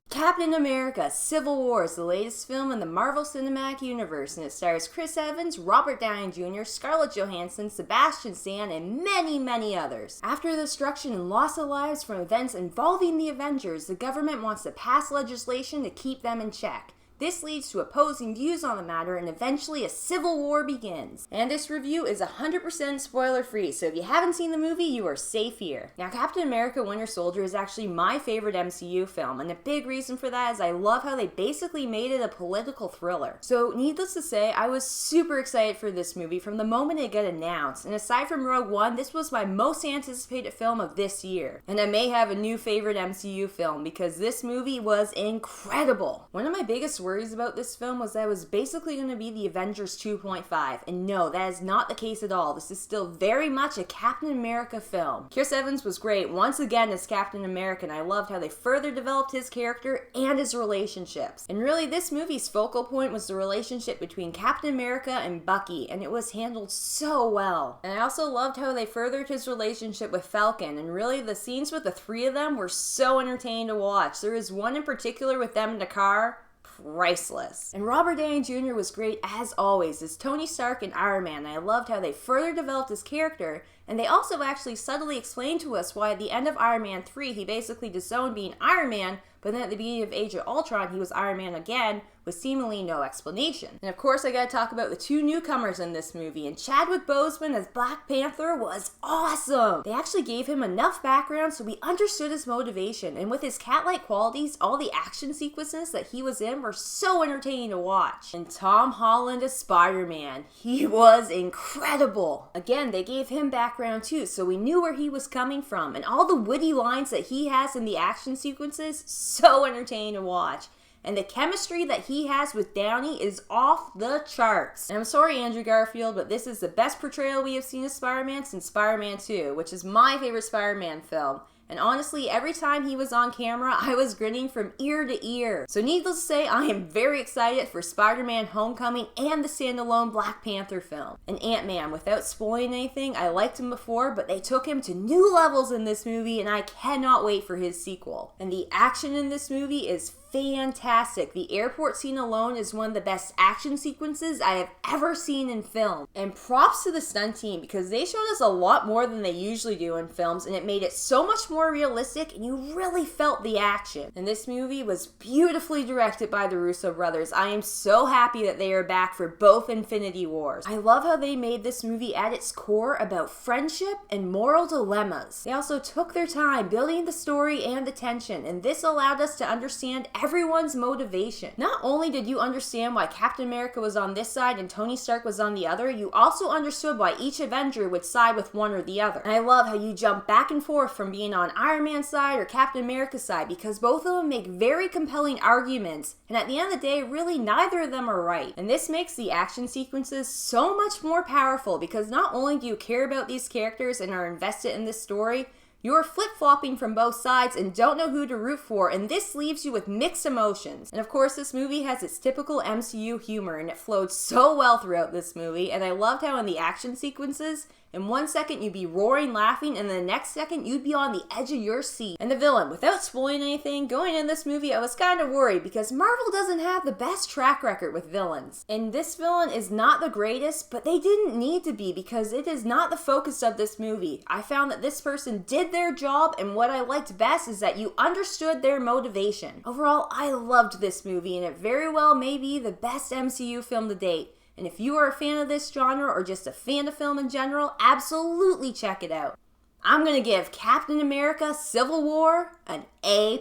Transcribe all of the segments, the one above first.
Captain America: Civil War is the latest film in the Marvel Cinematic Universe, and it stars Chris Evans, Robert Downey Jr., Scarlett Johansson, Sebastian, and many others. After the destruction and loss of lives from events involving the Avengers, the government wants to pass legislation to keep them in check. This leads to opposing views on the matter, and eventually a civil war begins. And this review is 100% spoiler free, so if you haven't seen the movie, you are safe here. Now, Captain America: Winter Soldier is actually my favorite MCU film, and a big reason for that is I love how they basically made it a political thriller. So, needless to say, I was super excited for this movie from the moment it got announced, and aside from Rogue One, this was my most anticipated film of this year. And I may have a new favorite MCU film, because this movie was incredible. One of my biggest worries about this film was that it was basically going to be the Avengers 2.5, and no, that is not the case at all. This is still very much a Captain America film. Chris Evans was great once again as Captain America, and I loved how they further developed his character and his relationships. And really, this movie's focal point was the relationship between Captain America and Bucky, and it was handled so well. And I also loved how they furthered his relationship with Falcon, and really the scenes with the three of them were so entertaining to watch. There is one in particular with them in the car. Priceless. And Robert Downey Jr. was great as always as Tony Stark and Iron Man. I loved how they further developed his character, and they also actually subtly explained to us why at the end of Iron Man 3 he basically disowned being Iron Man, but then at the beginning of Age of Ultron he was Iron Man again with seemingly no explanation. And of course I gotta talk about the two newcomers in this movie, and Chadwick Boseman as Black Panther was awesome! They actually gave him enough background so we understood his motivation, and with his cat-like qualities, all the action sequences that he was in were so entertaining to watch. And Tom Holland as Spider-Man, he was incredible! Again, they gave him background too, so we knew where he was coming from, and all the witty lines that he has in the action sequences, so entertaining to watch. And the chemistry that he has with Downey is off the charts. And I'm sorry, Andrew Garfield, but this is the best portrayal we have seen of Spider-Man since Spider-Man 2, which is my favorite Spider-Man film. And honestly, every time he was on camera, I was grinning from ear to ear. So needless to say, I am very excited for Spider-Man Homecoming and the standalone Black Panther film. And Ant-Man, without spoiling anything, I liked him before, but they took him to new levels in this movie, and I cannot wait for his sequel. And the action in this movie is fantastic. The airport scene alone is one of the best action sequences I have ever seen in film. And props to the stunt team, because they showed us a lot more than they usually do in films, and it made it so much more realistic, and you really felt the action. And this movie was beautifully directed by the Russo brothers. I am so happy that they are back for both Infinity Wars. I love how they made this movie at its core about friendship and moral dilemmas. They also took their time building the story and the tension, and this allowed us to understand everyone's motivation. Not only did you understand why Captain America was on this side and Tony Stark was on the other, you also understood why each Avenger would side with one or the other. And I love how you jump back and forth from being on Iron Man's side or Captain America's side, because both of them make very compelling arguments, and at the end of the day, really neither of them are right. And this makes the action sequences so much more powerful, because not only do you care about these characters and are invested in this story, you're flip-flopping from both sides and don't know who to root for, and this leaves you with mixed emotions. And of course, this movie has its typical MCU humor, and it flowed so well throughout this movie, and I loved how in the action sequences, in 1 second you'd be roaring laughing, and the next second you'd be on the edge of your seat. And the villain, without spoiling anything, going in this movie I was kind of worried, because Marvel doesn't have the best track record with villains. And this villain is not the greatest, but they didn't need to be, because it is not the focus of this movie. I found that this person did their job, and what I liked best is that you understood their motivation. Overall, I loved this movie, and it very well may be the best MCU film to date. And if you are a fan of this genre or just a fan of film in general, absolutely check it out. I'm gonna give Captain America: Civil War an A+.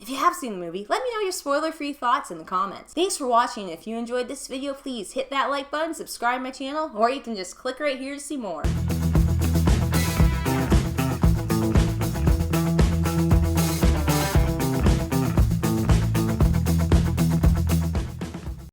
If you have seen the movie, let me know your spoiler-free thoughts in the comments. Thanks for watching. If you enjoyed this video, please hit that like button, subscribe to my channel, or you can just click right here to see more.